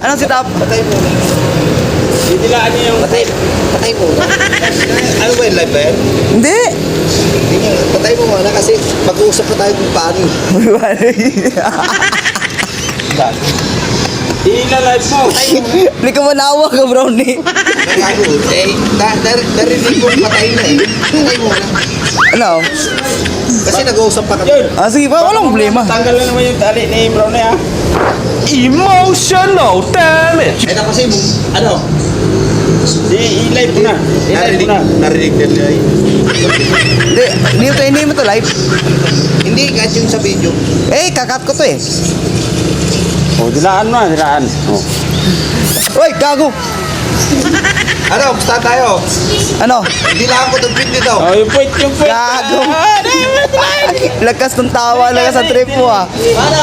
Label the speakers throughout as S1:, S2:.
S1: Anong sit-up?
S2: Patay mo.
S3: Didilaan niya yung...
S2: Patay mo. Ano ba yung live ba yan?
S1: Hindi.
S2: Hindi nga, patay mo muna kasi mag-uusap pa tayo kung paano.
S3: Ila-live mo.
S1: Hindi ka manawa ka, brownie.
S2: Gago. Narinig ko patay na eh. Patay mo na.
S1: Ano?
S2: Kasi nag-uusap pa kami.
S3: Yun.
S1: Ah, sige pa, walang problema.
S3: Tanggal na naman yung tali ni Brownie ha. Emotional damage.
S2: Ay na kasi, ano?
S3: I-live mo na. I-live mo na.
S2: Narinig nila eh.
S1: Hindi mo to live.
S2: Hindi, kahit yung sa video.
S1: Eh, kakat ko to eh.
S3: Oh, dilaan mo. Dilaan. Oh.
S1: Uy, gago.
S2: Ano, basta tayo.
S1: Ano?
S2: Hindi lang ako itong pit nito.
S3: Oh, yung point.
S1: Gago. Lakas ng tawa, lakas ng trip mo ah.
S2: Ano,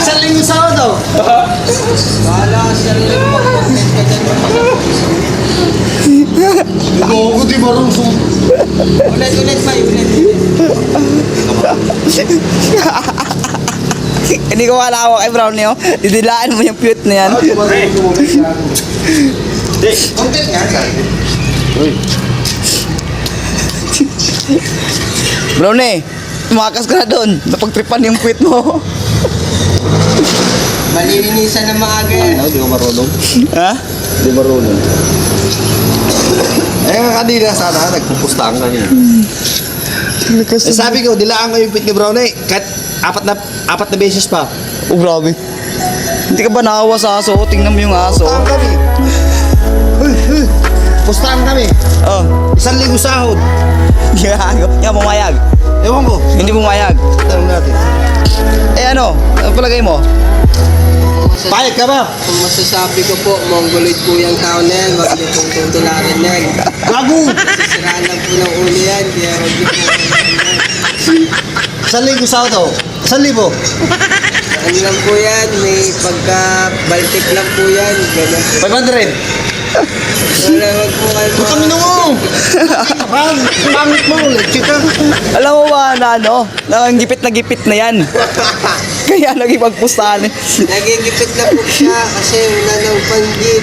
S2: isang linggo sa ano? Wala, isang linggo. Gago, di marunong. Ulit pa, ulit.
S1: Hindi ko malawa kay Brownie oh. Didilaan mo yung cute na yan.
S2: Content nga, sabi.
S1: Brownie, tumakas ka na doon. Napagtripan yung cute mo.
S2: Malilinisan na maaga yan. Ano, di ko marunong.
S1: Ha?
S2: Di marunong. Eh, kanina sana, nagpupustahan kami. Sabi ko, dilaan ko yung pit ni Brownie. Kahit apat na beses pa.
S1: Oh, grabe. Hindi ka ba naawa sa aso? Tingnan mo yung aso.
S2: Pustahan kami. Pustahan kami.
S1: Oh.
S2: Isang linggo sahod.
S1: Gago. Yan, pumayag.
S2: Ewan ko.
S1: Hindi pumayag.
S2: Tanong natin.
S1: Eh ano? Ano palagay mo?
S2: Payag ka ba?
S4: Kung masasabi ko po, mongoloid po yung tao na yan, wag niyo pong tutularan yan.
S2: Gago!
S4: Sisiraan lang po ng ulo yan, kaya wag niyo po
S2: Isang linggo sahod ako. 1,000.
S4: ano lang po yan, may pagka-baltic lang po yan, ganyan.
S2: 500.
S4: Wala, wag po kayo
S2: Putang ina mo! Pangit mo ulit, chika.
S1: Alam mo ba na ano? Na gipit na yan. Kaya nagipagpustahan eh.
S4: Nagigipit na po siya kasi wala nang panjin.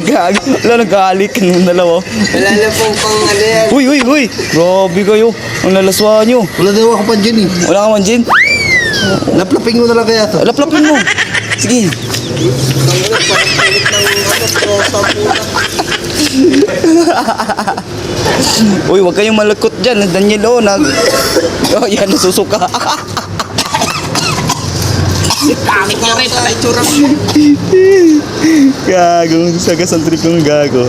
S1: Gago. Wala, nagkahalik ng dalawa.
S4: Wala na pong pang ano yan.
S1: Uy. Grabe kayo. Ang lalaswa nyo.
S2: Wala daw ako pa dyan eh.
S1: Wala ka man, Jin.
S2: Laplaping mo na lang kaya to.
S1: Laplapin mo. Sige.
S4: Ang ano, parang kulit ng ano, prosa po na.
S1: Uy, huwag kayong malakot dyan. Daniel, oh, oh, yan, nasusuka.
S4: Pangit nga rin, pala itsura mo.
S1: Gago. Sagas ang trip ng gago.